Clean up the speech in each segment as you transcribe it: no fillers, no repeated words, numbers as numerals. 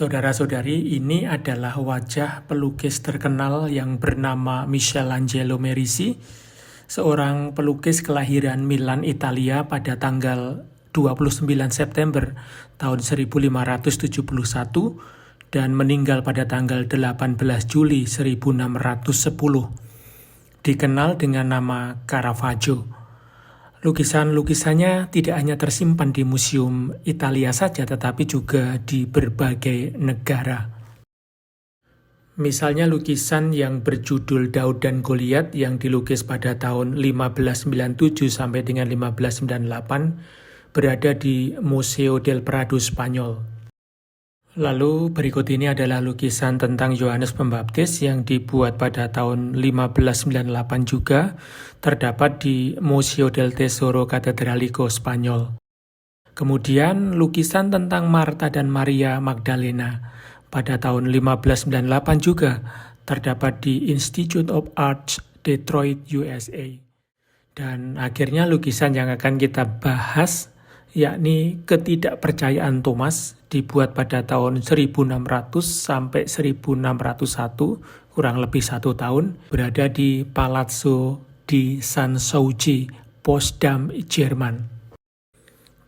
Saudara-saudari, ini adalah wajah pelukis terkenal yang bernama Michelangelo Merisi, seorang pelukis kelahiran Milan, Italia pada tanggal 29 September tahun 1571 dan meninggal pada tanggal 18 Juli 1610. Dikenal dengan nama Caravaggio. Lukisan-lukisannya tidak hanya tersimpan di museum Italia saja, tetapi juga di berbagai negara. Misalnya lukisan yang berjudul Daud dan Goliat yang dilukis pada tahun 1597 sampai dengan 1598 berada di Museo del Prado, Spanyol. Lalu berikut ini adalah lukisan tentang Yohanes Pembaptis yang dibuat pada tahun 1598 juga, terdapat di Museo del Tesoro Catedralico, Spanyol. Kemudian lukisan tentang Marta dan Maria Magdalena pada tahun 1598 juga, terdapat di Institute of Arts, Detroit, USA. Dan akhirnya lukisan yang akan kita bahas yakni Ketidakpercayaan Thomas, dibuat pada tahun 1600 sampai 1601, kurang lebih 1 tahun, berada di Palazzo di Sanssouci, Potsdam, Jerman.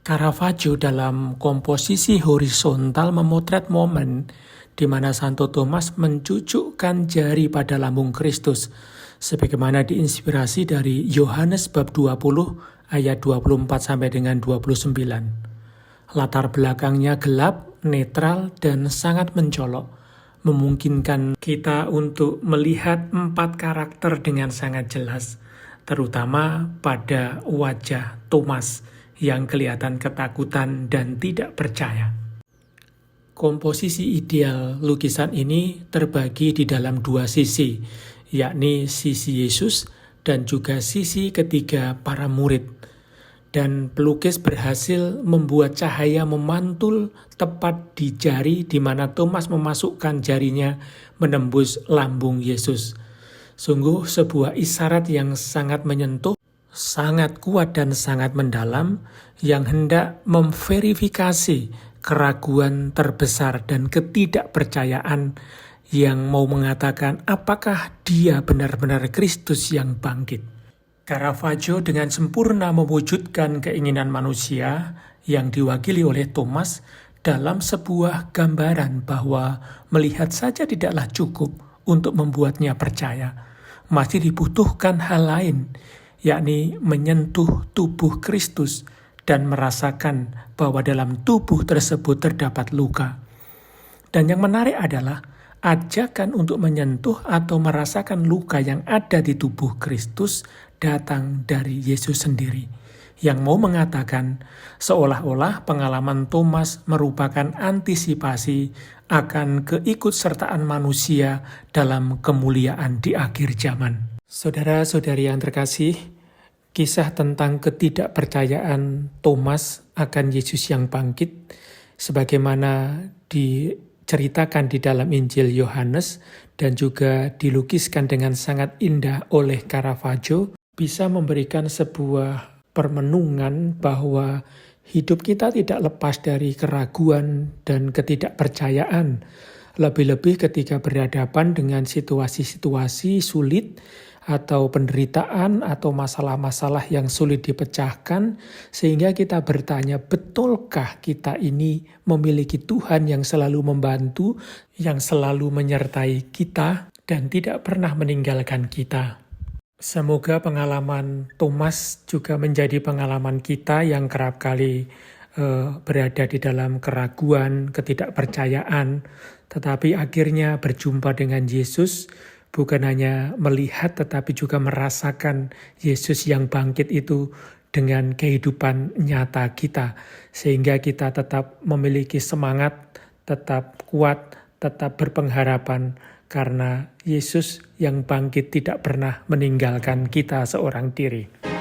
Caravaggio dalam komposisi horizontal memotret momen di mana Santo Thomas mencucukkan jari pada lambung Kristus, sebagaimana diinspirasi dari Yohanes bab 20 ayat 24 sampai dengan 29. Latar belakangnya gelap, netral, dan sangat mencolok, memungkinkan kita untuk melihat 4 karakter dengan sangat jelas, terutama pada wajah Thomas yang kelihatan ketakutan dan tidak percaya. Komposisi ideal lukisan ini terbagi di dalam 2 sisi, yakni sisi Yesus dan juga sisi ketiga para murid. Dan pelukis berhasil membuat cahaya memantul tepat di jari di mana Thomas memasukkan jarinya menembus lambung Yesus. Sungguh sebuah isyarat yang sangat menyentuh, sangat kuat dan sangat mendalam, yang hendak memverifikasi keraguan terbesar dan ketidakpercayaan yang mau mengatakan apakah dia benar-benar Kristus yang bangkit. Caravaggio dengan sempurna mewujudkan keinginan manusia yang diwakili oleh Thomas dalam sebuah gambaran bahwa melihat saja tidaklah cukup untuk membuatnya percaya. Masih dibutuhkan hal lain, yakni menyentuh tubuh Kristus dan merasakan bahwa dalam tubuh tersebut terdapat luka. Dan yang menarik adalah ajakan untuk menyentuh atau merasakan luka yang ada di tubuh Kristus datang dari Yesus sendiri, yang mau mengatakan seolah-olah pengalaman Thomas merupakan antisipasi akan keikutsertaan manusia dalam kemuliaan di akhir zaman. Saudara-saudari yang terkasih, kisah tentang ketidakpercayaan Thomas akan Yesus yang bangkit, sebagaimana diceritakan di dalam Injil Yohanes dan juga dilukiskan dengan sangat indah oleh Caravaggio, bisa memberikan sebuah permenungan bahwa hidup kita tidak lepas dari keraguan dan ketidakpercayaan, lebih-lebih ketika berhadapan dengan situasi-situasi sulit atau penderitaan atau masalah-masalah yang sulit dipecahkan, sehingga kita bertanya, betulkah kita ini memiliki Tuhan yang selalu membantu, yang selalu menyertai kita dan tidak pernah meninggalkan kita. Semoga pengalaman Thomas juga menjadi pengalaman kita yang kerap kali berada di dalam keraguan, ketidakpercayaan, tetapi akhirnya berjumpa dengan Yesus, bukan hanya melihat tetapi juga merasakan Yesus yang bangkit itu dengan kehidupan nyata kita, sehingga kita tetap memiliki semangat, tetap kuat, tetap berpengharapan, karena Yesus yang bangkit tidak pernah meninggalkan kita seorang diri.